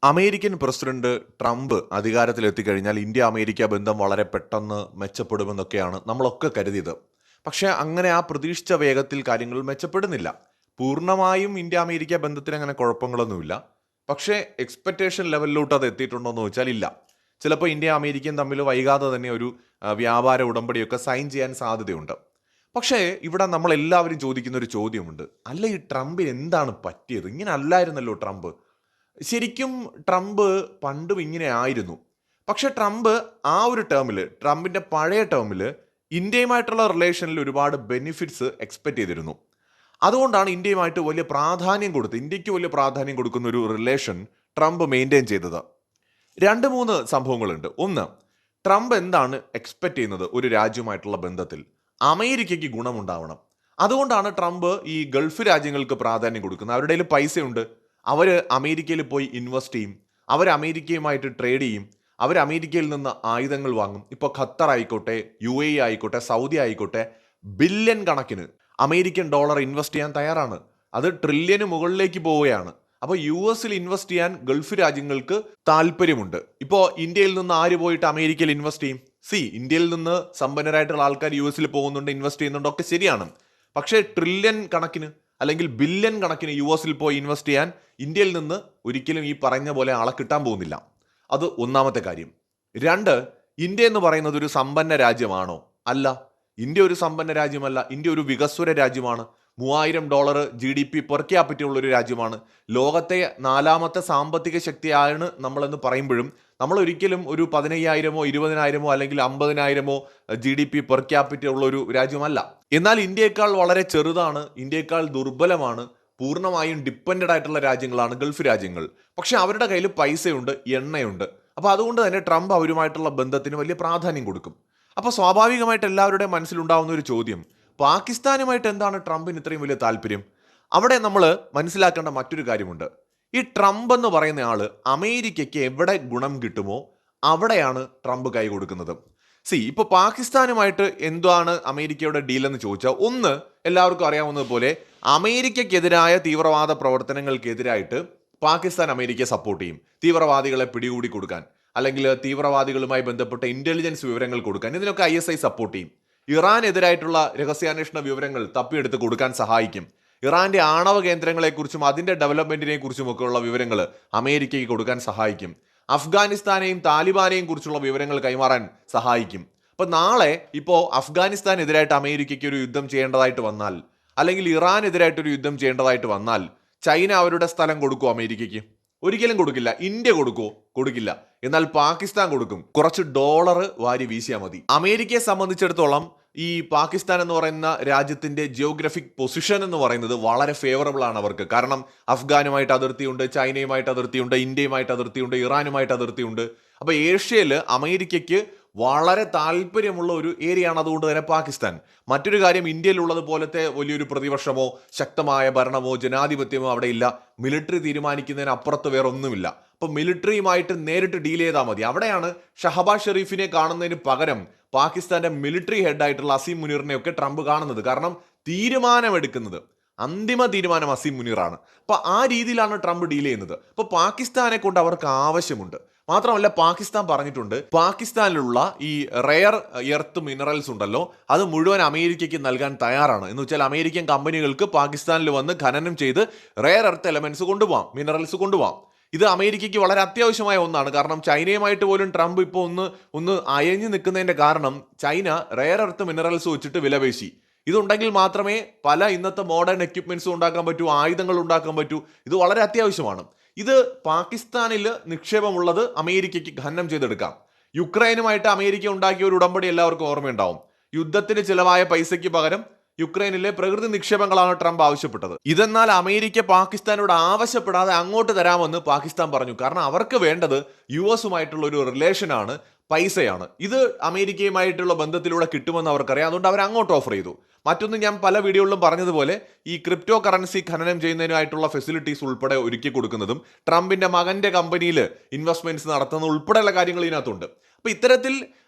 American president Trump അധികാരത്തിലെത്തിക്കഴിഞ്ഞാൽ India America ബന്ധം വളരെ പെട്ടെന്ന് മെച്ചപ്പെടുമെന്നൊക്കെയാണ് നമ്മളൊക്കെ കരുതിയത്. പക്ഷേ അങ്ങനെ ആ പ്രതീക്ഷിച്ച വേഗത്തിൽ കാര്യങ്ങൾ മെച്ചപ്പെടുന്നില്ല. പൂർണ്ണമായും ഇന്ത്യ അമേരിക്ക ബന്ധത്തിന് അങ്ങനെ കുഴപ്പങ്ങളൊന്നുമില്ല. പക്ഷേ എക്സ്പെക്റ്റേഷൻ ലെവലിലോട്ട് അത് എത്തിയിട്ടുണ്ടോ എന്ന് ചോദിച്ചാൽ ഇല്ല. ചിലപ്പോൾ ഇന്ത്യ അമേരിക്കയും തമ്മിൽ വൈകാതെ തന്നെ ഒരു വ്യാപാര ഉടമ്പടിയൊക്കെ സൈൻ ചെയ്യാൻ സാധ്യതയുണ്ട്. പക്ഷേ ഇവിടെ നമ്മൾ എല്ലാവരും ചോദിക്കുന്ന ഒരു ചോദ്യമുണ്ട്. അല്ല, ഈ ട്രംപിന് എന്താണ് പറ്റിയത്? ഇങ്ങനെ അല്ലായിരുന്നല്ലോ ട്രംപ്. ശരിക്കും ട്രംപ് പണ്ടും ഇങ്ങനെ ആയിരുന്നു. പക്ഷെ ട്രംപ് ആ ഒരു ടേമിൽ, ട്രംപിന്റെ പഴയ ടേമിൽ ഇന്ത്യയുമായിട്ടുള്ള റിലേഷനിൽ ഒരുപാട് ബെനിഫിറ്റ്സ് എക്സ്പെക്ട് ചെയ്തിരുന്നു. അതുകൊണ്ടാണ് ഇന്ത്യയുമായിട്ട് വലിയ പ്രാധാന്യം കൊടുത്ത്, ഇന്ത്യക്ക് വലിയ പ്രാധാന്യം കൊടുക്കുന്ന ഒരു റിലേഷൻ ട്രംപ് മെയിൻറ്റെയിൻ ചെയ്തത്. രണ്ട് മൂന്ന് സംഭവങ്ങളുണ്ട്. ഒന്ന്, ട്രംപ് എന്താണ് എക്സ്പെക്ട് ചെയ്യുന്നത് ഒരു രാജ്യവുമായിട്ടുള്ള ബന്ധത്തിൽ? അമേരിക്കയ്ക്ക് ഗുണമുണ്ടാവണം. അതുകൊണ്ടാണ് ട്രംപ് ഈ ഗൾഫ് രാജ്യങ്ങൾക്ക് പ്രാധാന്യം കൊടുക്കുന്നത്. അവരുടെ കയ്യിൽ പൈസയുണ്ട്, അവർ അമേരിക്കയിൽ പോയി ഇൻവെസ്റ്റ് ചെയ്യും, അവർ അമേരിക്കയുമായിട്ട് ട്രേഡ് ചെയ്യും, അവർ അമേരിക്കയിൽ നിന്ന് ആയുധങ്ങൾ വാങ്ങും. ഇപ്പോൾ ഖത്തർ ആയിക്കോട്ടെ, UAE ആയിക്കോട്ടെ, സൗദി ആയിക്കോട്ടെ, ബില്യൺ കണക്കിന് അമേരിക്കൻ ഡോളർ ഇൻവെസ്റ്റ് ചെയ്യാൻ തയ്യാറാണ്. അത് ട്രില്യന് മുകളിലേക്ക് പോവുകയാണ്. അപ്പോൾ US ഇൻവെസ്റ്റ് ചെയ്യാൻ ഗൾഫ് രാജ്യങ്ങൾക്ക് താല്പര്യമുണ്ട്. ഇപ്പോൾ ഇന്ത്യയിൽ നിന്ന് ആര് പോയിട്ട് അമേരിക്കയിൽ ഇൻവെസ്റ്റ് ചെയ്യും? ഇന്ത്യയിൽ നിന്ന് സമ്പന്നരായിട്ടുള്ള ആൾക്കാർ US പോകുന്നുണ്ട്, ഇൻവെസ്റ്റ് ചെയ്യുന്നുണ്ട്, ഒക്കെ ശരിയാണ്. പക്ഷേ ട്രില്യൺ കണക്കിന് അല്ലെങ്കിൽ ബില്യൺ കണക്കിന് US പോയി ഇൻവെസ്റ്റ് ചെയ്യാൻ ഇന്ത്യയിൽ നിന്ന് ഒരിക്കലും ഈ പറഞ്ഞ പോലെ ആളെ കിട്ടാൻ പോകുന്നില്ല. അത് ഒന്നാമത്തെ കാര്യം. രണ്ട്, ഇന്ത്യ എന്ന് പറയുന്നത് ഒരു സമ്പന്ന രാജ്യമാണോ? അല്ല. ഇന്ത്യ ഒരു സമ്പന്ന രാജ്യമല്ല. ഇന്ത്യ ഒരു വികസ്വര രാജ്യമാണ്. $3000 GDP പെർ ക്യാപിറ്റ ഉള്ള ഒരു രാജ്യമാണ്. ലോകത്തെ 4ാമത്തെ സാമ്പത്തിക ശക്തിയാണ് നമ്മളെന്ന് പറയുമ്പോഴും നമ്മൾ ഒരിക്കലും ഒരു 15,000-ഓ 20,000-ഓ അല്ലെങ്കിൽ 50,000-ഓ GDP പെർ ക്യാപിറ്റ ഉള്ള ഒരു രാജ്യമല്ല. എന്നാൽ ഇന്ത്യയേക്കാൾ വളരെ ചെറുതാണ്, ഇന്ത്യയേക്കാൾ ദുർബലമാണ്, പൂർണ്ണമായും ഡിപ്പെൻഡഡ് ആയിട്ടുള്ള രാജ്യങ്ങളാണ് ഗൾഫ് രാജ്യങ്ങൾ. പക്ഷെ അവരുടെ കയ്യിൽ പൈസയുണ്ട്, എണ്ണയുണ്ട്. അപ്പോൾ അതുകൊണ്ട് തന്നെ ട്രംപ് അവരുമായിട്ടുള്ള ബന്ധത്തിന് വലിയ പ്രാധാന്യം കൊടുക്കും. അപ്പോൾ സ്വാഭാവികമായിട്ട് എല്ലാവരുടെയും മനസ്സിലുണ്ടാവുന്ന ഒരു ചോദ്യം, പാകിസ്ഥാനുമായിട്ട് എന്താണ് ട്രംപിന് ഇത്രയും വലിയ താല്പര്യം? അവിടെ നമ്മൾ മനസ്സിലാക്കേണ്ട മറ്റൊരു കാര്യമുണ്ട്. ഈ ട്രംപ് എന്ന് പറയുന്ന ആള് അമേരിക്കയ്ക്ക് എവിടെ ഗുണം കിട്ടുമോ അവിടെയാണ് ട്രംപ് കൈ കൊടുക്കുന്നത്. ഇപ്പോൾ പാകിസ്ഥാനുമായിട്ട് എന്താണ് അമേരിക്കയുടെ ഡീൽ എന്ന് ചോദിച്ചാൽ, ഒന്ന്, എല്ലാവർക്കും അറിയാവുന്നതുപോലെ അമേരിക്കക്കെതിരായ തീവ്രവാദ പ്രവർത്തനങ്ങൾക്കെതിരായിട്ട് പാകിസ്ഥാൻ അമേരിക്കയെ സപ്പോർട്ട് ചെയ്യും. തീവ്രവാദികളെ പിടികൂടി കൊടുക്കാൻ, അല്ലെങ്കിൽ തീവ്രവാദികളുമായി ബന്ധപ്പെട്ട ഇന്റലിജൻസ് വിവരങ്ങൾ കൊടുക്കാൻ, ഇതിനൊക്കെ ISI സപ്പോർട്ട് ചെയ്യും. ഇറാനെതിരായിട്ടുള്ള രഹസ്യാന്വേഷണ വിവരങ്ങൾ തപ്പിയെടുത്ത് കൊടുക്കാൻ സഹായിക്കും. ഇറാന്റെ ആണവ കേന്ദ്രങ്ങളെക്കുറിച്ചും അതിന്റെ ഡെവലപ്മെന്റിനെ കുറിച്ചുമൊക്കെയുള്ള വിവരങ്ങൾ അമേരിക്കയ്ക്ക് കൊടുക്കാൻ സഹായിക്കും. അഫ്ഗാനിസ്ഥാനെയും താലിബാനെയും കുറിച്ചുള്ള വിവരങ്ങൾ കൈമാറാൻ സഹായിക്കും. അപ്പൊ നാളെ ഇപ്പോൾ അഫ്ഗാനിസ്ഥാനെതിരായിട്ട് അമേരിക്കയ്ക്ക് ഒരു യുദ്ധം ചെയ്യേണ്ടതായിട്ട് വന്നാൽ, അല്ലെങ്കിൽ ഇറാനെതിരായിട്ടൊരു യുദ്ധം ചെയ്യേണ്ടതായിട്ട് വന്നാൽ, ചൈന അവരുടെ സ്ഥലം കൊടുക്കുമോ അമേരിക്കയ്ക്ക്? ഒരിക്കലും കൊടുക്കില്ല. ഇന്ത്യ കൊടുക്കുമോ? കൊടുക്കില്ല. എന്നാൽ പാകിസ്ഥാൻ കൊടുക്കും. കുറച്ച് ഡോളർ വാരി വീശിയാൽ മതി. അമേരിക്കയെ സംബന്ധിച്ചിടത്തോളം ഈ പാകിസ്ഥാൻ എന്ന് പറയുന്ന രാജ്യത്തിന്റെ ജിയോഗ്രഫിക് പൊസിഷൻ എന്ന് പറയുന്നത് വളരെ ഫേവറബിൾ ആണ് അവർക്ക്. കാരണം അഫ്ഗാനുമായിട്ട് അതിർത്തിയുണ്ട്, ചൈനയുമായിട്ട് അതിർത്തിയുണ്ട്, ഇന്ത്യയുമായിട്ട് അതിർത്തിയുണ്ട്, ഇറാനുമായിട്ട് അതിർത്തിയുണ്ട്. അപ്പൊ ഏഷ്യയിൽ അമേരിക്കയ്ക്ക് വളരെ താല്പര്യമുള്ള ഒരു ഏരിയയാണ് അതുകൊണ്ട് തന്നെ പാകിസ്ഥാൻ. മറ്റൊരു കാര്യം, ഇന്ത്യയിലുള്ളത് പോലത്തെ വലിയൊരു പ്രതിപക്ഷമോ ശക്തമായ ഭരണമോ ജനാധിപത്യമോ അവിടെ ഇല്ല. മിലിറ്ററി തീരുമാനിക്കുന്നതിന് അപ്പുറത്ത് വേറെ ഒന്നുമില്ല. അപ്പൊ മിലിറ്ററിയുമായിട്ട് നേരിട്ട് ഡീൽ ചെയ്താൽ മതി. അവിടെയാണ് ഷഹബാസ് ഷെരീഫിനെ കാണുന്നതിന് പകരം പാകിസ്ഥാന്റെ മിലിറ്ററി ഹെഡായിട്ടുള്ള അസീം മുനീറിനെ ഒക്കെ ട്രംപ് കാണുന്നത്. കാരണം തീരുമാനമെടുക്കുന്നത്, അന്തിമ തീരുമാനം അസീം മുനീറാണ്. അപ്പൊ ആ രീതിയിലാണ് ട്രംപ് ഡീൽ ചെയ്യുന്നത്. അപ്പൊ പാകിസ്ഥാനെ കൊണ്ട് അവർക്ക് ആവശ്യമുണ്ട്. മാത്രമല്ല, പാകിസ്ഥാൻ പറഞ്ഞിട്ടുണ്ട്, പാകിസ്ഥാനിലുള്ള ഈ റെയർ എർത്ത് മിനറൽസ് ഉണ്ടല്ലോ, അത് മുഴുവൻ അമേരിക്കയ്ക്ക് നൽകാൻ തയ്യാറാണ്. എന്ന് വെച്ചാൽ അമേരിക്കൻ കമ്പനികൾക്ക് പാകിസ്ഥാനിൽ വന്ന് ഖനനം ചെയ്ത് റെയർ എർത്ത് എലമെന്റ്സ് കൊണ്ടുപോകാം, മിനറൽസ് കൊണ്ടുപോകാം. ഇത് അമേരിക്കയ്ക്ക് വളരെ അത്യാവശ്യമായ ഒന്നാണ്. കാരണം ചൈനയുമായിട്ട് പോലും ട്രംപ് ഇപ്പോൾ ഒന്ന് അയഞ്ഞു നിൽക്കുന്നതിന്റെ കാരണം ചൈന റെയർ എർത്ത് മിനറൽസ് വെച്ചിട്ട് വിലപേശി. ഇതുണ്ടെങ്കിൽ മാത്രമേ പല ഇന്നത്തെ മോഡേൺ എക്യുപ്മെന്റ്സും ഉണ്ടാക്കാൻ പറ്റൂ, ആയുധങ്ങൾ ഉണ്ടാക്കാൻ പറ്റൂ. ഇത് വളരെ അത്യാവശ്യമാണ്. ഇത് പാകിസ്ഥാനിൽ നിക്ഷേപമുള്ളത് അമേരിക്കയ്ക്ക് ഖനനം ചെയ്തെടുക്കാം. യുക്രൈനുമായിട്ട് അമേരിക്ക ഉണ്ടാക്കിയ ഒരു ഉടമ്പടി എല്ലാവർക്കും ഓർമ്മയുണ്ടാവും. യുദ്ധത്തിന് ചിലവായ പൈസയ്ക്ക് പകരം യുക്രൈനിലെ പ്രകൃതി നിക്ഷേപങ്ങളാണ് ട്രംപ് ആവശ്യപ്പെട്ടത്. ഇതെന്നാൽ അമേരിക്ക പാകിസ്ഥാനോട് ആവശ്യപ്പെടാതെ അങ്ങോട്ട് തരാമെന്ന് പാകിസ്ഥാൻ പറഞ്ഞു. കാരണം അവർക്ക് വേണ്ടത് US ഒരു റിലേഷനാണ്, പൈസയാണ്. ഇത് അമേരിക്കയുമായിട്ടുള്ള ബന്ധത്തിലൂടെ കിട്ടുമെന്ന് അവർക്കറിയാം. അതുകൊണ്ട് അവർ അങ്ങോട്ട് ഓഫർ ചെയ്തു. മറ്റൊന്ന്, ഞാൻ പല വീഡിയോകളിലും പറഞ്ഞതുപോലെ ഈ ക്രിപ്റ്റോ കറൻസി ഖനനം ചെയ്യുന്നതിനായിട്ടുള്ള ഫെസിലിറ്റീസ് ഉൾപ്പെടെ ഒരുക്കി കൊടുക്കുന്നതും ട്രംപിന്റെ മകന്റെ കമ്പനിയിൽ ഇൻവെസ്റ്റ്മെന്റ്സ് നടത്തുന്നത് ഉൾപ്പെടെയുള്ള കാര്യങ്ങൾ ഇതിനകത്തുണ്ട്. അപ്പൊ ഇത്തരത്തിൽ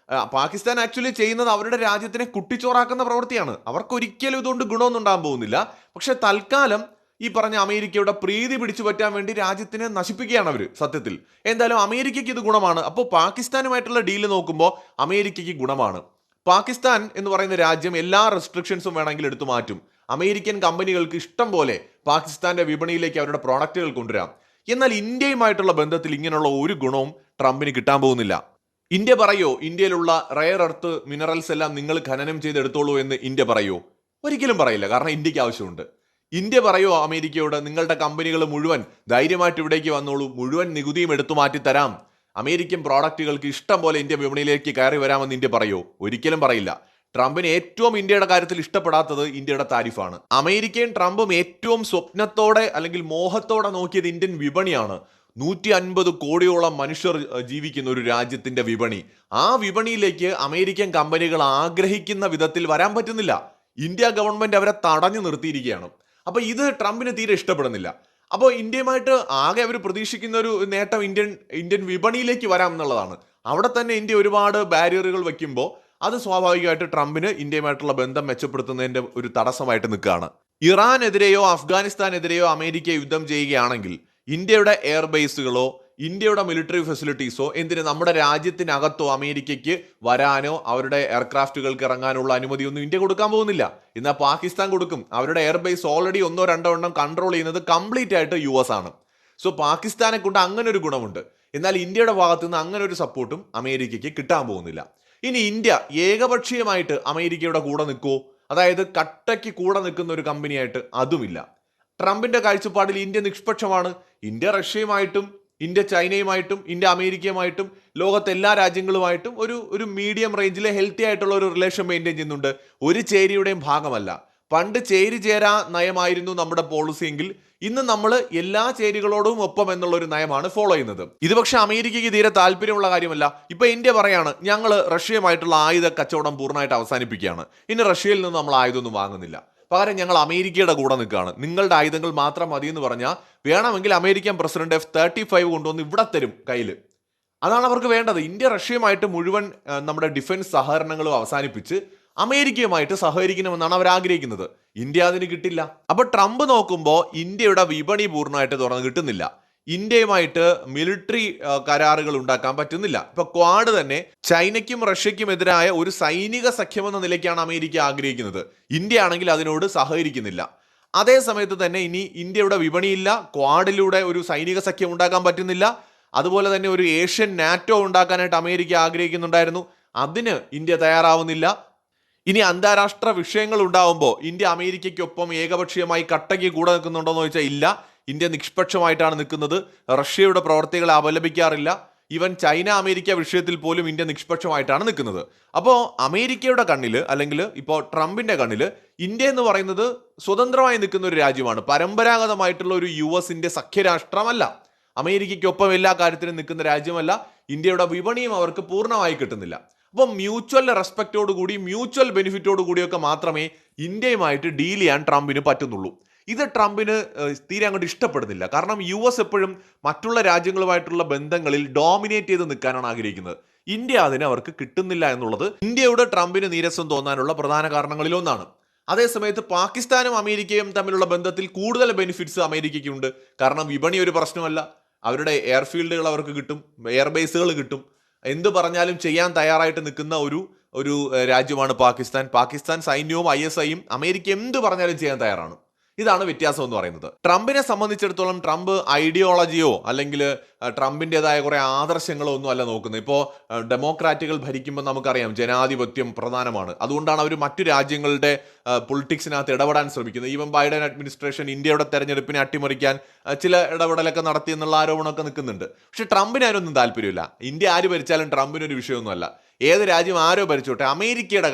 പാകിസ്ഥാൻ ആക്ച്വലി ചെയ്യുന്നത് അവരുടെ രാജ്യത്തിനെ കുട്ടിച്ചോറാക്കുന്ന പ്രവൃത്തിയാണ്. അവർക്കൊരിക്കലും ഇതുകൊണ്ട് ഗുണമൊന്നും ഉണ്ടാകാൻ പോകുന്നില്ല. പക്ഷെ തൽക്കാലം ഈ പറഞ്ഞ അമേരിക്കയുടെ പ്രീതി പിടിച്ചു പറ്റാൻ വേണ്ടി രാജ്യത്തിനെ നശിപ്പിക്കുകയാണ് അവർ സത്യത്തിൽ. എന്തായാലും അമേരിക്കയ്ക്ക് ഇത് ഗുണമാണ്. അപ്പോൾ പാകിസ്ഥാനുമായിട്ടുള്ള ഡീല് നോക്കുമ്പോൾ അമേരിക്കയ്ക്ക് ഗുണമാണ്. പാകിസ്ഥാൻ എന്ന് പറയുന്ന രാജ്യം എല്ലാ റെസ്ട്രിക്ഷൻസും വേണമെങ്കിൽ എടുത്തു മാറ്റും. അമേരിക്കൻ കമ്പനികൾക്ക് ഇഷ്ടം പോലെ പാകിസ്ഥാന്റെ വിപണിയിലേക്ക് അവരുടെ പ്രോഡക്റ്റുകൾ കൊണ്ടുവരാം. എന്നാൽ ഇന്ത്യയുമായിട്ടുള്ള ബന്ധത്തിൽ ഇങ്ങനെയുള്ള ഒരു ഗുണവും ട്രംപിന് കിട്ടാൻ പോകുന്നില്ല. ഇന്ത്യ പറയോ ഇന്ത്യയിലുള്ള റയർ എർത്ത് മിനറൽസ് എല്ലാം നിങ്ങൾ ഖനനം ചെയ്തെടുത്തോളൂ എന്ന് ഇന്ത്യ പറയോ? ഒരിക്കലും പറയില്ല. കാരണം ഇന്ത്യക്ക് ആവശ്യമുണ്ട്. ഇന്ത്യ പറയോ അമേരിക്കയോട് നിങ്ങളുടെ കമ്പനികൾ മുഴുവൻ ധൈര്യമായിട്ട് ഇവിടേക്ക് വന്നോളൂ, മുഴുവൻ നികുതിയും എടുത്തു മാറ്റി തരാം, അമേരിക്കൻ പ്രോഡക്റ്റുകൾക്ക് ഇഷ്ടം പോലെ ഇന്ത്യ വിപണിയിലേക്ക് കയറി വരാമെന്ന് ഇന്ത്യ പറയോ? ഒരിക്കലും പറയില്ല. ട്രംപിന് ഏറ്റവും ഇന്ത്യയുടെ കാര്യത്തിൽ ഇഷ്ടപ്പെടാത്തത് ഇന്ത്യയുടെ താരിഫാണ്. അമേരിക്കയും ട്രംപും ഏറ്റവും സ്വപ്നത്തോടെ അല്ലെങ്കിൽ മോഹത്തോടെ നോക്കിയത് ഇന്ത്യൻ വിപണിയാണ്. 150 കോടിയോളം മനുഷ്യർ ജീവിക്കുന്ന ഒരു രാജ്യത്തിന്റെ വിപണി. ആ വിപണിയിലേക്ക് അമേരിക്കൻ കമ്പനികൾ ആഗ്രഹിക്കുന്ന വിധത്തിൽ വരാൻ പറ്റുന്നില്ല. ഇന്ത്യ ഗവൺമെന്റ് അവരെ തടഞ്ഞു നിർത്തിയിരിക്കുകയാണ്. അപ്പൊ ഇത് ട്രംപിന് തീരെ ഇഷ്ടപ്പെടുന്നില്ല. അപ്പോൾ ഇന്ത്യയുമായിട്ട് ആകെ അവർ പ്രതീക്ഷിക്കുന്ന ഒരു നേട്ടം ഇന്ത്യൻ വിപണിയിലേക്ക് വരാം എന്നുള്ളതാണ്. അവിടെ തന്നെ ഇന്ത്യ ഒരുപാട് ബാരിയറുകൾ വെക്കുമ്പോൾ അത് സ്വാഭാവികമായിട്ട് ട്രംപിന് ഇന്ത്യയുമായിട്ടുള്ള ബന്ധം മെച്ചപ്പെടുത്തുന്നതിന്റെ ഒരു തടസ്സമായിട്ട് നിൽക്കുകയാണ്. ഇറാനെതിരെയോ അഫ്ഗാനിസ്ഥാനെതിരെയോ അമേരിക്ക യുദ്ധം ചെയ്യുകയാണെങ്കിൽ ഇന്ത്യയുടെ എയർബേസുകളോ ഇന്ത്യയുടെ മിലിറ്ററി ഫെസിലിറ്റീസോ എന്തിന് നമ്മുടെ രാജ്യത്തിനകത്തോ അമേരിക്കയ്ക്ക് വരാനോ അവരുടെ എയർക്രാഫ്റ്റുകൾക്ക് ഇറങ്ങാനുള്ള അനുമതിയൊന്നും ഇന്ത്യ കൊടുക്കാൻ പോകുന്നില്ല. എന്നാൽ പാകിസ്ഥാൻ കൊടുക്കും. അവരുടെ എയർബേസ് ഓൾറെഡി 1-2 എണ്ണം കൺട്രോൾ ചെയ്യുന്നത് കംപ്ലീറ്റ് ആയിട്ട് US ആണ്. സോ പാകിസ്ഥാനെ കൊണ്ട് അങ്ങനെ ഒരു ഗുണമുണ്ട്. എന്നാൽ ഇന്ത്യയുടെ ഭാഗത്തു നിന്ന് അങ്ങനെ ഒരു സപ്പോർട്ടും അമേരിക്കയ്ക്ക് കിട്ടാൻ പോകുന്നില്ല. ഇനി ഇന്ത്യ ഏകപക്ഷീയമായിട്ട് അമേരിക്കയുടെ കൂടെ നിൽക്കുമോ? അതായത് കട്ടയ്ക്ക് കൂടെ നിൽക്കുന്ന ഒരു കമ്പനിയായിട്ട് അതുമില്ല. ട്രംപിന്റെ കാഴ്ചപ്പാടിൽ ഇന്ത്യ നിഷ്പക്ഷമാണ്. ഇന്ത്യ റഷ്യയുമായിട്ടും ഇന്ത്യ ചൈനയുമായിട്ടും ഇന്ത്യ അമേരിക്കയുമായിട്ടും ലോകത്തെ എല്ലാ രാജ്യങ്ങളുമായിട്ടും ഒരു മീഡിയം റേഞ്ചിലെ ഹെൽത്തി ആയിട്ടുള്ള ഒരു റിലേഷൻ മെയിൻറ്റെയിൻ ചെയ്യുന്നുണ്ട്. ഒരു ചേരിയുടെയും ഭാഗമല്ല. പണ്ട് ചേരി ചേരാ നയമായിരുന്നു നമ്മുടെ പോളിസി എങ്കിൽ ഇന്ന് നമ്മൾ എല്ലാ ചേരികളോടും ഒപ്പം എന്നുള്ള ഒരു നയമാണ് ഫോളോ ചെയ്യുന്നത്. ഇത് പക്ഷെ അമേരിക്കയ്ക്ക് തീരെ താല്പര്യമുള്ള കാര്യമല്ല. ഇപ്പൊ ഇന്ത്യ പറയാണ് ഞങ്ങൾ റഷ്യയുമായിട്ടുള്ള ആയുധ കച്ചവടം പൂർണ്ണമായിട്ട് അവസാനിപ്പിക്കുകയാണ്. ഇനി റഷ്യയിൽ നിന്ന് നമ്മൾ ആയുധമൊന്നും വാങ്ങുന്നില്ല. പകരം ഞങ്ങൾ അമേരിക്കയുടെ കൂടെ നിൽക്കുകയാണ്. നിങ്ങളുടെ ആയുധങ്ങൾ മാത്രം മതി എന്ന് പറഞ്ഞാൽ വേണമെങ്കിൽ അമേരിക്കൻ പ്രസിഡന്റ് F-35 കൊണ്ടുവന്ന് ഇവിടെ തരും കയ്യിൽ. അതാണ് അവർക്ക് വേണ്ടത്. ഇന്ത്യ റഷ്യയുമായിട്ട് മുഴുവൻ നമ്മുടെ ഡിഫൻസ് സഹകരണങ്ങളും അവസാനിപ്പിച്ച് അമേരിക്കയുമായിട്ട് സഹകരിക്കണമെന്നാണ് അവർ ആഗ്രഹിക്കുന്നത്. ഇന്ത്യ അതിന് കിട്ടില്ല. അപ്പൊ ട്രംപ് നോക്കുമ്പോൾ ഇന്ത്യയുടെ വിപണി പൂർണ്ണമായിട്ട് തുറന്ന് കിട്ടുന്നില്ല. ഇന്ത്യയുമായിട്ട് മിലിറ്ററി കരാറുകൾ ഉണ്ടാക്കാൻ പറ്റുന്നില്ല. ഇപ്പൊ ക്വാഡ് തന്നെ ചൈനയ്ക്കും റഷ്യയ്ക്കും എതിരായ ഒരു സൈനിക സഖ്യമെന്ന നിലയ്ക്കാണ് അമേരിക്ക ആഗ്രഹിക്കുന്നത്. ഇന്ത്യ ആണെങ്കിൽ അതിനോട് സഹകരിക്കുന്നില്ല. അതേ സമയത്ത് തന്നെ ഇനി ഇന്ത്യയുടെ വിപണിയില്ല. ക്വാഡിലൂടെ ഒരു സൈനിക സഖ്യം ഉണ്ടാക്കാൻ പറ്റുന്നില്ല. അതുപോലെ തന്നെ ഒരു ഏഷ്യൻ നാറ്റോ ഉണ്ടാക്കാനായിട്ട് അമേരിക്ക ആഗ്രഹിക്കുന്നുണ്ടായിരുന്നു. അതിന് ഇന്ത്യ തയ്യാറാവുന്നില്ല. ഇനി അന്താരാഷ്ട്ര വിഷയങ്ങൾ ഉണ്ടാവുമ്പോൾ ഇന്ത്യ അമേരിക്കയ്ക്കൊപ്പം ഏകപക്ഷീയമായി കട്ടയ്ക്ക് കൂടെ നിൽക്കുന്നുണ്ടോ എന്ന് ചോദിച്ചാൽ ഇല്ല. ഇന്ത്യ നിഷ്പക്ഷമായിട്ടാണ് നിൽക്കുന്നത്. റഷ്യയുടെ പ്രവർത്തികളെ അപലപിക്കാറില്ല. ഈവൻ ചൈന അമേരിക്ക വിഷയത്തിൽ പോലും ഇന്ത്യ നിഷ്പക്ഷമായിട്ടാണ് നിൽക്കുന്നത്. അപ്പോൾ അമേരിക്കയുടെ കണ്ണിൽ അല്ലെങ്കിൽ ഇപ്പോൾ ട്രംപിന്റെ കണ്ണിൽ ഇന്ത്യ എന്ന് പറയുന്നത് സ്വതന്ത്രമായി നിൽക്കുന്ന ഒരു രാജ്യമാണ്. പരമ്പരാഗതമായിട്ടുള്ള ഒരു US-ന്റെ സഖ്യരാഷ്ട്രമല്ല. അമേരിക്കയ്ക്കൊപ്പം എല്ലാ കാര്യത്തിനും നിൽക്കുന്ന രാജ്യമല്ല. ഇന്ത്യയുടെ വിപണിയും അവർക്ക് പൂർണ്ണമായി കിട്ടുന്നില്ല. അപ്പം മ്യൂച്വൽ റെസ്പെക്റ്റോടു കൂടി മ്യൂച്വൽ ബെനിഫിറ്റോടു കൂടിയൊക്കെ മാത്രമേ ഇന്ത്യയുമായിട്ട് ഡീൽ ചെയ്യാൻ ട്രംപിന് പറ്റുന്നുള്ളൂ. ഇത് ട്രംപിന് തീരെ അങ്ങോട്ട് ഇഷ്ടപ്പെടുന്നില്ല. കാരണം US എപ്പോഴും മറ്റുള്ള രാജ്യങ്ങളുമായിട്ടുള്ള ബന്ധങ്ങളിൽ ഡോമിനേറ്റ് ചെയ്ത് നിൽക്കാനാണ് ആഗ്രഹിക്കുന്നത്. ഇന്ത്യ അതിന് അവർക്ക് കിട്ടുന്നില്ല എന്നുള്ളത് ഇന്ത്യയോട് ട്രംപിന് നീരസം തോന്നാനുള്ള പ്രധാന കാരണങ്ങളിലൊന്നാണ്. അതേസമയത്ത് പാകിസ്ഥാനും അമേരിക്കയും തമ്മിലുള്ള ബന്ധത്തിൽ കൂടുതൽ ബെനിഫിറ്റ്സ് അമേരിക്കയ്ക്കുണ്ട്. കാരണം വിപണി ഒരു പ്രശ്നമല്ല. അവരുടെ എയർഫീൽഡുകൾ അവർക്ക് കിട്ടും, എയർബേസുകൾ കിട്ടും. എന്ത് പറഞ്ഞാലും ചെയ്യാൻ തയ്യാറായിട്ട് നിൽക്കുന്ന ഒരു രാജ്യമാണ് പാകിസ്ഥാൻ. പാകിസ്ഥാൻ സൈന്യവും ISIയും അമേരിക്ക എന്ത് പറഞ്ഞാലും ചെയ്യാൻ തയ്യാറാണ്. ഇതാണ് വ്യത്യാസം എന്ന് പറയുന്നത്. ട്രംപിനെ സംബന്ധിച്ചിടത്തോളം ട്രംപ് ഐഡിയോളജിയോ അല്ലെങ്കിൽ ട്രംപിൻ്റെതായ കുറെ ആദർശങ്ങളോ ഒന്നും അല്ല നോക്കുന്നത്. ഇപ്പോൾ ഡെമോക്രാറ്റുകൾ ഭരിക്കുമ്പോൾ നമുക്കറിയാം ജനാധിപത്യം പ്രധാനമാണ്. അതുകൊണ്ടാണ് അവർ മറ്റു രാജ്യങ്ങളുടെ പൊളിറ്റിക്സിനകത്ത് ഇടപെടാൻ ശ്രമിക്കുന്നത്. ഈവൻ ബൈഡൻ അഡ്മിനിസ്ട്രേഷൻ ഇന്ത്യയുടെ തെരഞ്ഞെടുപ്പിനെ അട്ടിമറിക്കാൻ ചില ഇടപെടലൊക്കെ നടത്തി എന്നുള്ള ആരോപണമൊക്കെ നിൽക്കുന്നുണ്ട്. പക്ഷെ ട്രംപിന് അതിനൊന്നും താല്പര്യമില്ല. ഇന്ത്യ ആര് ഭരിച്ചാലും ട്രംപിനൊരു വിഷയമൊന്നുമല്ല. ഏത് രാജ്യം ആരോ ഭരിച്ചോട്ടെ, അമേരിക്കയുടെ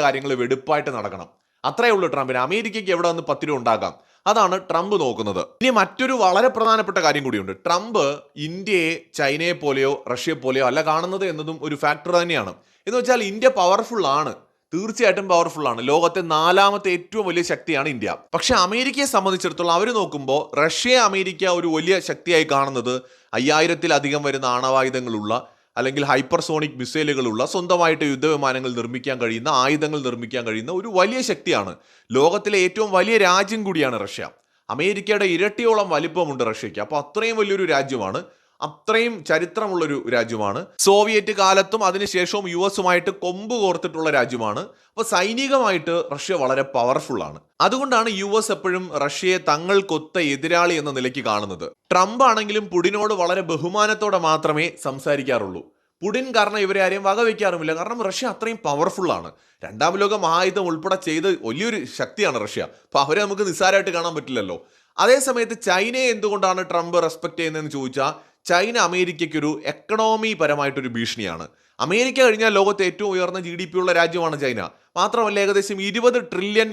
കാര്യങ്ങൾ വെടുപ്പായിട്ട് നടക്കണം. അത്രയേ ഉള്ളൂ ട്രംപിന്. അമേരിക്കയ്ക്ക് എവിടെ നിന്ന് 10 രൂപ ഉണ്ടാക്കാം, അതാണ് ട്രംപ് നോക്കുന്നത്. ഇനി മറ്റൊരു വളരെ പ്രധാനപ്പെട്ട കാര്യം കൂടിയുണ്ട്. ട്രംപ് ഇന്ത്യയെ ചൈനയെ പോലെയോ റഷ്യയെ പോലെയോ അല്ല കാണുന്നത് എന്നതും ഒരു ഫാക്ടർ തന്നെയാണ്. എന്ന് വെച്ചാൽ ഇന്ത്യ പവർഫുൾ ആണ്, തീർച്ചയായിട്ടും പവർഫുൾ ആണ്. ലോകത്തെ 4ാമത്തെ ഏറ്റവും വലിയ ശക്തിയാണ് ഇന്ത്യ. പക്ഷെ അമേരിക്കയെ സംബന്ധിച്ചിടത്തോളം അവർ നോക്കുമ്പോൾ റഷ്യയെ അമേരിക്ക ഒരു വലിയ ശക്തിയായി കാണുന്നത് 5000-ലധികം വരുന്ന ആണവായുധങ്ങളുള്ള അല്ലെങ്കിൽ ഹൈപ്പർസോണിക് മിസൈലുകളുള്ള സ്വന്തമായിട്ട് യുദ്ധവിമാനങ്ങൾ നിർമ്മിക്കാൻ കഴിയുന്ന, ആയുധങ്ങൾ നിർമ്മിക്കാൻ കഴിയുന്ന ഒരു വലിയ ശക്തിയാണ്. ലോകത്തിലെ ഏറ്റവും വലിയ രാജ്യം കൂടിയാണ് റഷ്യ. അമേരിക്കയുടെ ഇരട്ടിയോളം വലിപ്പമുണ്ട് റഷ്യക്ക്. അപ്പോൾ അത്രയും വലിയൊരു രാജ്യമാണ്, അത്രയും ചരിത്രമുള്ളൊരു രാജ്യമാണ്. സോവിയറ്റ് കാലത്തും അതിനുശേഷവും US കൊമ്പ് കോർത്തിട്ടുള്ള രാജ്യമാണ്. അപ്പോൾ സൈനികമായിട്ട് റഷ്യ വളരെ പവർഫുൾ ആണ്. അതുകൊണ്ടാണ് US എപ്പോഴും റഷ്യയെ തങ്ങൾക്കൊത്ത എതിരാളി എന്ന നിലയ്ക്ക് കാണുന്നത്. ട്രംപ് ആണെങ്കിലും പുടിനോട് വളരെ ബഹുമാനത്തോടെ മാത്രമേ സംസാരിക്കാറുള്ളൂ. പുടിൻ കാരണം ഇവരെ ആരെയും വകവയ്ക്കാറുമില്ല. കാരണം റഷ്യ അത്രയും പവർഫുൾ ആണ്. രണ്ടാം ലോക മഹായുദ്ധം ഉൾപ്പെടെ ചെയ്ത് വലിയൊരു ശക്തിയാണ് റഷ്യ. അപ്പോൾ അവരെ നമുക്ക് നിസ്സാരമായിട്ട് കാണാൻ പറ്റില്ലല്ലോ. അതേസമയത്ത് ചൈനയെ എന്തുകൊണ്ടാണ് ട്രംപ് റെസ്പെക്ട് ചെയ്യുന്നതെന്ന് ചോദിച്ചാൽ, ചൈന അമേരിക്കയ്ക്കൊരു എക്കണോമി പരമായിട്ടൊരു ഭീഷണിയാണ്. അമേരിക്ക കഴിഞ്ഞാൽ ലോകത്തെ ഏറ്റവും ഉയർന്ന GDP ഉള്ള രാജ്യമാണ് ചൈന. മാത്രമല്ല ഏകദേശം $20 ട്രില്യൺ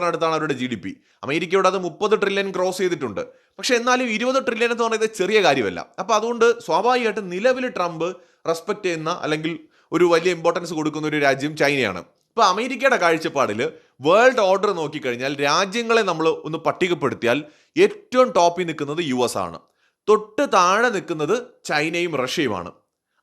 അടുത്താണ് അവരുടെ GDP. അമേരിക്കയുടെ അത് 30 ട്രില്യൺ ക്രോസ് ചെയ്തിട്ടുണ്ട്. പക്ഷെ എന്നാലും 20 ട്രില്യൺ എന്ന് പറയുന്നത് ചെറിയ കാര്യമല്ല. അപ്പോൾ അതുകൊണ്ട് സ്വാഭാവികമായിട്ടും നിലവിൽ ട്രംപ് റെസ്പെക്ട് ചെയ്യുന്ന അല്ലെങ്കിൽ ഒരു വലിയ ഇമ്പോർട്ടൻസ് കൊടുക്കുന്ന ഒരു രാജ്യം ചൈനയാണ്. ഇപ്പോൾ അമേരിക്കയുടെ കാഴ്ചപ്പാടിൽ വേൾഡ് ഓർഡർ നോക്കിക്കഴിഞ്ഞാൽ രാജ്യങ്ങളെ നമ്മൾ ഒന്ന് പട്ടികപ്പെടുത്തിയാൽ ഏറ്റവും ടോപ്പിൽ നിൽക്കുന്നത് US ആണ്. തൊട്ട് താഴെ നിൽക്കുന്നത് ചൈനയും റഷ്യയുമാണ്.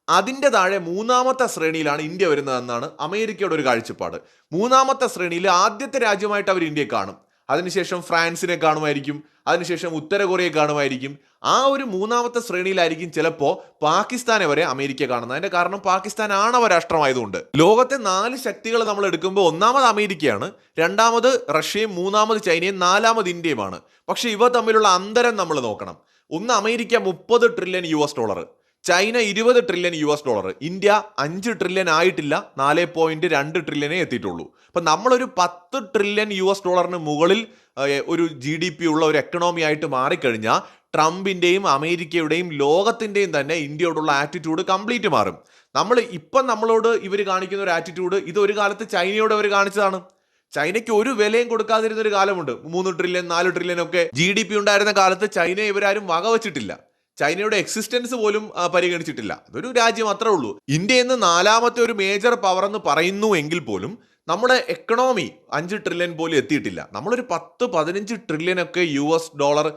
അതിൻ്റെ താഴെ മൂന്നാമത്തെ ശ്രേണിയിലാണ് ഇന്ത്യ വരുന്നതെന്നാണ് അമേരിക്കയുടെ ഒരു കാഴ്ചപ്പാട്. മൂന്നാമത്തെ ശ്രേണിയിൽ ആദ്യത്തെ രാജ്യമായിട്ട് അവർ ഇന്ത്യയെ കാണും. അതിനുശേഷം ഫ്രാൻസിനെ കാണുമായിരിക്കും, അതിനുശേഷം ഉത്തര കൊറിയയെ കാണുമായിരിക്കും. ആ ഒരു മൂന്നാമത്തെ ശ്രേണിയിലായിരിക്കും ചിലപ്പോൾ പാകിസ്ഥാനെ വരെ അമേരിക്ക കാണുന്നത്. അതിന്റെ കാരണം പാകിസ്ഥാൻ ആണവ രാഷ്ട്രമായതുകൊണ്ട്. ലോകത്തെ 4 ശക്തികൾ നമ്മൾ എടുക്കുമ്പോൾ ഒന്നാമത് അമേരിക്കയാണ്, രണ്ടാമത് റഷ്യയും, മൂന്നാമത് ചൈനയും, നാലാമത് ഇന്ത്യയുമാണ്. പക്ഷെ ഇവ തമ്മിലുള്ള അന്തരം നമ്മൾ നോക്കണം. ഒന്ന് America $30 trillion, China $20 trillion, India $5 trillion ആയിട്ടില്ല, 4.2 ട്രില്യണേ എത്തിയിട്ടുള്ളൂ. അപ്പം നമ്മളൊരു $10 ട്രില്യൺ മുകളിൽ ഒരു GDP ഉള്ള ഒരു എക്കണോമി ആയിട്ട് മാറിക്കഴിഞ്ഞാൽ ട്രംപിൻ്റെയും അമേരിക്കയുടെയും ലോകത്തിൻ്റെയും തന്നെ ഇന്ത്യയോടുള്ള ആറ്റിറ്റ്യൂഡ് കംപ്ലീറ്റ് മാറും. നമ്മളോട് ഇവർ കാണിക്കുന്ന ഒരു ആറ്റിറ്റ്യൂഡ് ഇത് ഒരു കാലത്ത് ചൈനയോട് അവർ കാണിച്ചതാണ്. ചൈനയ്ക്ക് ഒരു വിലയും കൊടുക്കാതിരുന്ന ഒരു കാലമുണ്ട്. 3 ട്രില്യൺ 4 ട്രില്യൺ ഒക്കെ GDP ഉണ്ടായിരുന്ന കാലത്ത് ചൈനയെ ഇവരാരും വകവച്ചിട്ടില്ല. ചൈനയുടെ എക്സിസ്റ്റൻസ് പോലും പരിഗണിച്ചിട്ടില്ല. അതൊരു രാജ്യം അത്രേ ഉള്ളൂ. ഇന്ത്യ ഇന്ന് 4ാമത്തെ ഒരു മേജർ പവർ എന്ന് പറയുന്നു എങ്കിൽ പോലും നമ്മുടെ എക്കണോമി 5 ട്രില്യൺ പോലും എത്തിയിട്ടില്ല. നമ്മളൊരു 10-15 ട്രില്യൺ ഒക്കെ $,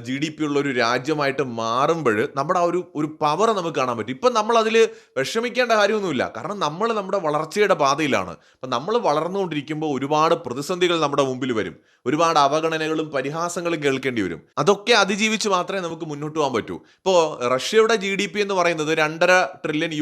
GDP ഉള്ള ഒരു രാജ്യമായിട്ട് മാറുമ്പോൾ നമ്മുടെ ആ ഒരു പവർ നമുക്ക് കാണാൻ പറ്റും. ഇപ്പം നമ്മൾ അതിൽ വിഷമിക്കേണ്ട കാര്യമൊന്നുമില്ല. കാരണം നമ്മൾ നമ്മുടെ വളർച്ചയുടെ പാതയിലാണ്. അപ്പം നമ്മൾ വളർന്നുകൊണ്ടിരിക്കുമ്പോൾ ഒരുപാട് പ്രതിസന്ധികൾ നമ്മുടെ മുമ്പിൽ വരും. ഒരുപാട് അവഗണനകളും പരിഹാസങ്ങളും കേൾക്കേണ്ടി വരും. അതൊക്കെ അതിജീവിച്ച് മാത്രമേ നമുക്ക് മുന്നോട്ട് പോകാൻ പറ്റൂ. ഇപ്പോൾ റഷ്യയുടെ GDP എന്ന് പറയുന്നത് $2.5 ട്രില്യൺ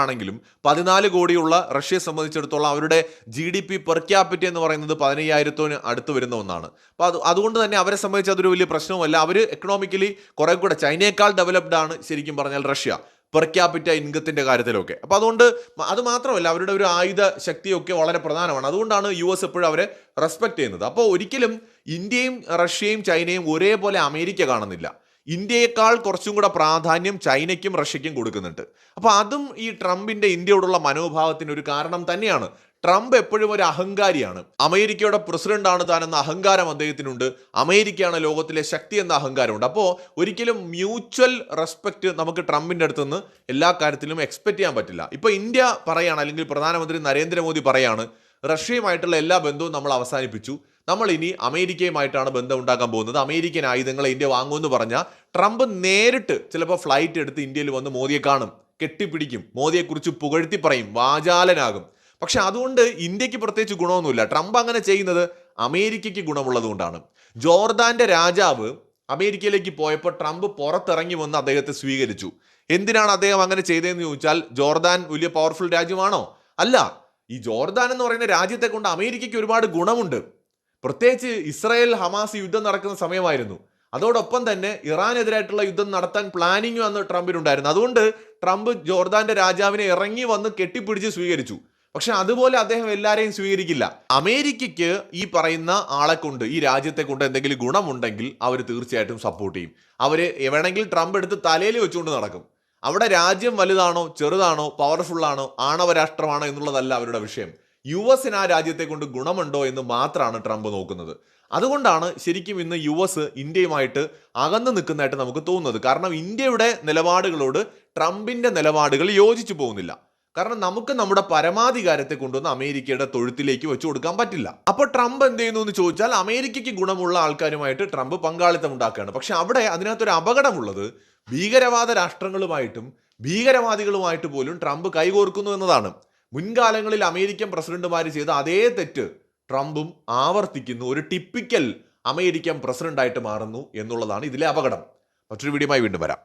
ആണെങ്കിലും 14 കോടിയുള്ള റഷ്യയെ സംബന്ധിച്ചിടത്തോളം അവരുടെ GDP പെർ ക്യാപിറ്റ എന്ന് പറയുന്നത് 15,000 അടുത്ത് വരുന്ന ഒന്നാണ്. അപ്പോൾ അതുകൊണ്ട് തന്നെ അവരെ സംബന്ധിച്ച് അതൊരു വലിയ പ്രശ്നവുമല്ല. അവർ എക്കണോമിക്കലി കുറെ കൂടെ ചൈനയേക്കാൾ ഡെവലപ്ഡ് ആണ് ശരിക്കും പറഞ്ഞാൽ റഷ്യ പെർ ക്യാപിറ്റ ഇൻകത്തിന്റെ കാര്യത്തിലൊക്കെ. അപ്പോൾ അതുകൊണ്ട് അത് മാത്രമല്ല അവരുടെ ഒരു ആയുധ ശക്തിയൊക്കെ വളരെ പ്രധാനമാണ്. അതുകൊണ്ടാണ് US എപ്പോഴും അവരെ റെസ്പെക്ട് ചെയ്യുന്നത്. അപ്പോൾ ഒരിക്കലും ഇന്ത്യയും റഷ്യയും ചൈനയും ഒരേപോലെ അമേരിക്ക കാണുന്നില്ല. ഇന്ത്യയേക്കാൾ കുറച്ചും കൂടെ പ്രാധാന്യം ചൈനയ്ക്കും റഷ്യയ്ക്കും കൊടുക്കുന്നുണ്ട്. അപ്പോൾ അതും ഈ ട്രംപിന്റെ ഇന്ത്യയോടുള്ള മനോഭാവത്തിന് ഒരു കാരണം തന്നെയാണ്. ട്രംപ് എപ്പോഴും ഒരു അഹങ്കാരിയാണ്. അമേരിക്കയുടെ പ്രസിഡന്റ് ആണ് താനെന്ന അഹങ്കാരം അദ്ദേഹത്തിനുണ്ട്. അമേരിക്കയാണ് ലോകത്തിലെ ശക്തി എന്ന അഹങ്കാരമുണ്ട്. അപ്പോൾ ഒരിക്കലും മ്യൂച്വൽ റെസ്പെക്ട് നമുക്ക് ട്രംപിന്റെ അടുത്ത് നിന്ന് എല്ലാ കാര്യത്തിലും എക്സ്പെക്ട് ചെയ്യാൻ പറ്റില്ല. ഇപ്പൊ ഇന്ത്യ പറയാണ്, അല്ലെങ്കിൽ പ്രധാനമന്ത്രി നരേന്ദ്രമോദി പറയാണ്, റഷ്യയുമായിട്ടുള്ള എല്ലാ ബന്ധവും നമ്മൾ അവസാനിപ്പിച്ചു, നമ്മൾ ഇനി അമേരിക്കയുമായിട്ടാണ് ബന്ധം ഉണ്ടാക്കാൻ പോകുന്നത്, അമേരിക്കൻ ആയുധങ്ങൾ ഇന്ത്യ വാങ്ങുമെന്ന് പറഞ്ഞാൽ ട്രംപ് നേരിട്ട് ചിലപ്പോൾ ഫ്ലൈറ്റ് എടുത്ത് ഇന്ത്യയിൽ വന്ന് മോദിയെ കാണും, കെട്ടിപ്പിടിക്കും, മോദിയെക്കുറിച്ച് പുകഴ്ത്തി പറയും, വാചാലനാകും. പക്ഷെ അതുകൊണ്ട് ഇന്ത്യക്ക് പ്രത്യേകിച്ച് ഗുണമൊന്നുമില്ല. ട്രംപ് അങ്ങനെ ചെയ്യുന്നത് അമേരിക്കയ്ക്ക് ഗുണമുള്ളത് കൊണ്ടാണ്. ജോർദാന്റെ രാജാവ് അമേരിക്കയിലേക്ക് പോയപ്പോൾ ട്രംപ് പുറത്തിറങ്ങി വന്ന് അദ്ദേഹത്തെ സ്വീകരിച്ചു. എന്തിനാണ് അദ്ദേഹം അങ്ങനെ ചെയ്തതെന്ന് ചോദിച്ചാൽ, ജോർദാൻ വലിയ പവർഫുൾ രാജ്യമാണോ? അല്ല. ഈ ജോർദാൻ എന്ന് പറയുന്ന രാജ്യത്തെ കൊണ്ട് അമേരിക്കയ്ക്ക് ഒരുപാട് ഗുണമുണ്ട്. പ്രത്യേകിച്ച് ഇസ്രായേൽ ഹമാസ് യുദ്ധം നടക്കുന്ന സമയമായിരുന്നു. അതോടൊപ്പം തന്നെ ഇറാനെതിരായിട്ടുള്ള യുദ്ധം നടത്താൻ പ്ലാനിങ് അന്ന് ട്രംപിനുണ്ടായിരുന്നു. അതുകൊണ്ട് ട്രംപ് ജോർദാന്റെ രാജാവിനെ ഇറങ്ങി വന്ന് കെട്ടിപ്പിടിച്ച് സ്വീകരിച്ചു. പക്ഷെ അതുപോലെ അദ്ദേഹം എല്ലാവരെയും സ്വീകരിക്കില്ല. അമേരിക്കയ്ക്ക് ഈ പറയുന്ന ആളെ കൊണ്ട്, ഈ രാജ്യത്തെ കൊണ്ട് എന്തെങ്കിലും ഗുണമുണ്ടെങ്കിൽ അവർ തീർച്ചയായിട്ടും സപ്പോർട്ട് ചെയ്യും. അവര് വേണമെങ്കിൽ ട്രംപ് എടുത്ത് തലയിൽ വെച്ചുകൊണ്ട് നടക്കും. അവിടെ രാജ്യം വലുതാണോ ചെറുതാണോ പവർഫുള്ളാണോ ആണവ രാഷ്ട്രമാണോ എന്നുള്ളതല്ല അവരുടെ വിഷയം. US ആ രാജ്യത്തെ കൊണ്ട് ഗുണമുണ്ടോ എന്ന് മാത്രമാണ് ട്രംപ് നോക്കുന്നത്. അതുകൊണ്ടാണ് ശരിക്കും ഇന്ന് US ഇന്ത്യയുമായിട്ട് അകന്നു നിൽക്കുന്നതായിട്ട് നമുക്ക് തോന്നുന്നത്. കാരണം ഇന്ത്യയുടെ നിലപാടുകളോട് ട്രംപിന്റെ നിലപാടുകൾ യോജിച്ചു പോകുന്നില്ല. കാരണം നമുക്ക് നമ്മുടെ പരമാധികാരത്തെ കൊണ്ടുവന്ന് അമേരിക്കയുടെ തൊഴുത്തിലേക്ക് വെച്ചു കൊടുക്കാൻ പറ്റില്ല. അപ്പോൾ ട്രംപ് എന്ത് ചെയ്യുന്നു എന്ന് ചോദിച്ചാൽ, അമേരിക്കയ്ക്ക് ഗുണമുള്ള ആൾക്കാരുമായിട്ട് ട്രംപ് പങ്കാളിത്തം ഉണ്ടാക്കുകയാണ്. പക്ഷെ അവിടെ അതിനകത്തൊരു അപകടമുള്ളത്, ഭീകരവാദ രാഷ്ട്രങ്ങളുമായിട്ടും ഭീകരവാദികളുമായിട്ട് പോലും ട്രംപ് കൈകോർക്കുന്നു എന്നതാണ്. മുൻകാലങ്ങളിൽ അമേരിക്കൻ പ്രസിഡന്റുമാർ ചെയ്ത അതേ തെറ്റ് ട്രംപും ആവർത്തിക്കുന്നു. ഒരു ടിപ്പിക്കൽ അമേരിക്കൻ പ്രസിഡന്റായിട്ട് മാറുന്നു എന്നുള്ളതാണ് ഇതിലെ അപകടം. മറ്റൊരു വീഡിയോയുമായി വീണ്ടും വരാം.